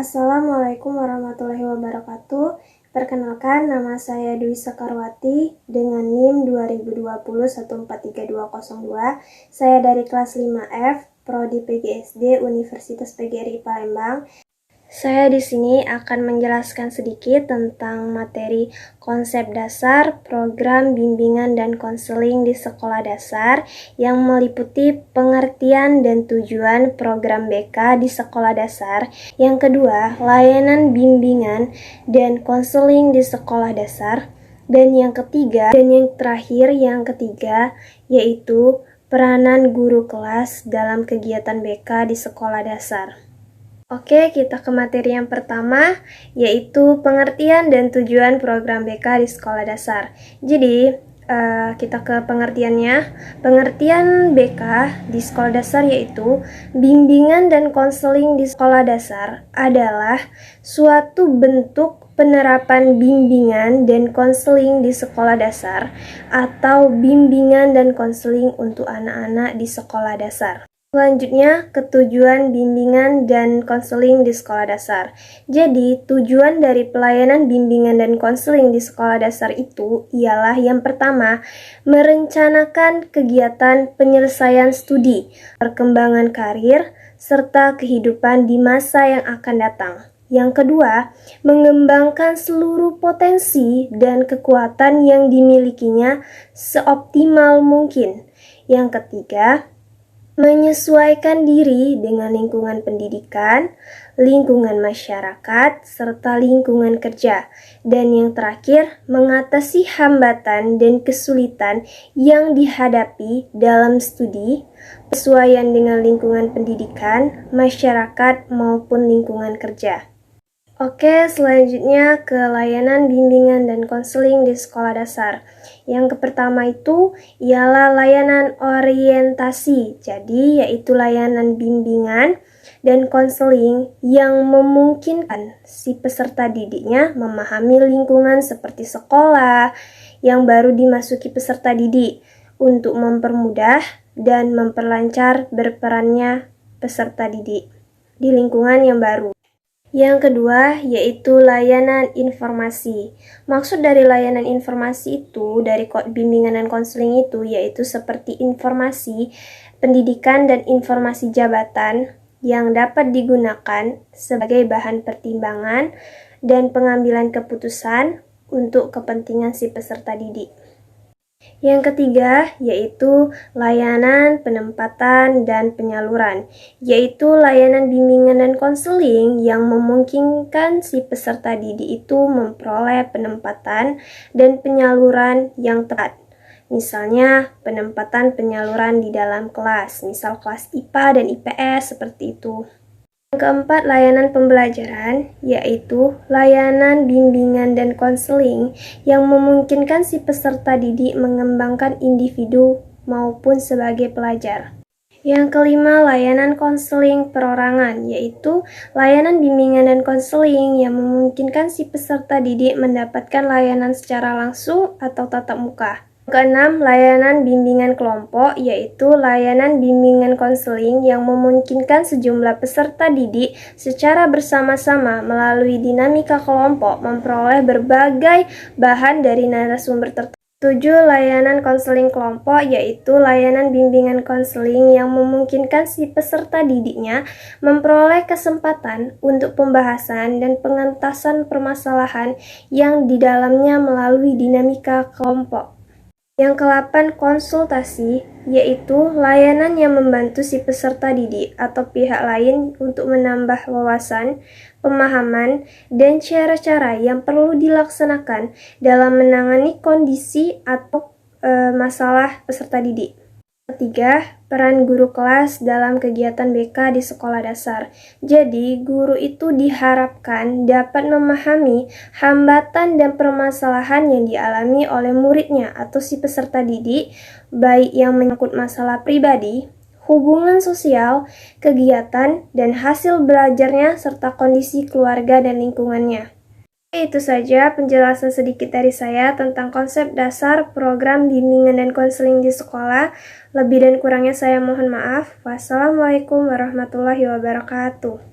Assalamualaikum warahmatullahi wabarakatuh. Perkenalkan, nama saya Dwi Sekarwati dengan NIM 2020143202. Saya dari kelas 5F, Prodi PGSD Universitas PGRI Palembang. Saya di sini akan menjelaskan sedikit tentang materi konsep dasar, program bimbingan dan konseling di sekolah dasar yang meliputi pengertian dan tujuan program BK di sekolah dasar. Yang kedua, layanan bimbingan dan konseling di sekolah dasar. Dan yang ketiga, dan yang terakhir, yang ketiga, yaitu peranan guru kelas dalam kegiatan BK di sekolah dasar. Oke, kita ke materi yang pertama, yaitu pengertian dan tujuan program BK di sekolah dasar. Jadi, kita ke pengertiannya. Pengertian BK di sekolah dasar yaitu bimbingan dan konseling di sekolah dasar adalah suatu bentuk penerapan bimbingan dan konseling di sekolah dasar atau bimbingan dan konseling untuk anak-anak di sekolah dasar. Selanjutnya, ketujuan bimbingan dan konseling di sekolah dasar. Jadi, tujuan dari pelayanan bimbingan dan konseling di sekolah dasar itu ialah yang pertama, merencanakan kegiatan penyelesaian studi, perkembangan karir, serta kehidupan di masa yang akan datang. Yang kedua, mengembangkan seluruh potensi dan kekuatan yang dimilikinya seoptimal mungkin. Yang ketiga, menyesuaikan diri dengan lingkungan pendidikan, lingkungan masyarakat, serta lingkungan kerja. Dan yang terakhir, mengatasi hambatan dan kesulitan yang dihadapi dalam studi, penyesuaian dengan lingkungan pendidikan, masyarakat, maupun lingkungan kerja. Oke, selanjutnya ke layanan bimbingan dan konseling di sekolah dasar. Yang pertama itu ialah layanan orientasi. Jadi, yaitu layanan bimbingan dan konseling yang memungkinkan si peserta didiknya memahami lingkungan seperti sekolah yang baru dimasuki peserta didik untuk mempermudah dan memperlancar berperannya peserta didik di lingkungan yang baru. Yang kedua, yaitu layanan informasi. Maksud dari layanan informasi itu, dari bimbingan dan konseling itu, yaitu seperti informasi, pendidikan, dan informasi jabatan yang dapat digunakan sebagai bahan pertimbangan dan pengambilan keputusan untuk kepentingan si peserta didik. Yang ketiga, yaitu layanan penempatan dan penyaluran, yaitu layanan bimbingan dan konseling yang memungkinkan si peserta didik itu memperoleh penempatan dan penyaluran yang tepat. Misalnya, penempatan penyaluran di dalam kelas, misal kelas IPA dan IPS seperti itu. Yang keempat, layanan pembelajaran, yaitu layanan bimbingan dan konseling yang memungkinkan si peserta didik mengembangkan individu maupun sebagai pelajar. Yang kelima, layanan konseling perorangan, yaitu layanan bimbingan dan konseling yang memungkinkan si peserta didik mendapatkan layanan secara langsung atau tatap muka. Keenam, layanan bimbingan kelompok, yaitu layanan bimbingan konseling yang memungkinkan sejumlah peserta didik secara bersama-sama melalui dinamika kelompok memperoleh berbagai bahan dari narasumber tertentu. 7. Layanan konseling kelompok, yaitu layanan bimbingan konseling yang memungkinkan si peserta didiknya memperoleh kesempatan untuk pembahasan dan pengentasan permasalahan yang di dalamnya melalui dinamika kelompok. Yang ke-8, konsultasi, yaitu layanan yang membantu si peserta didik atau pihak lain untuk menambah wawasan, pemahaman, dan cara-cara yang perlu dilaksanakan dalam menangani kondisi atau masalah peserta didik. Ketiga, peran guru kelas dalam kegiatan BK di sekolah dasar. Jadi, guru itu diharapkan dapat memahami hambatan dan permasalahan yang dialami oleh muridnya atau si peserta didik, baik yang menyangkut masalah pribadi, hubungan sosial, kegiatan, dan hasil belajarnya, serta kondisi keluarga dan lingkungannya. Itu saja penjelasan sedikit dari saya tentang konsep dasar program bimbingan dan konseling di sekolah. Lebih dan kurangnya saya mohon maaf. Wassalamualaikum warahmatullahi wabarakatuh.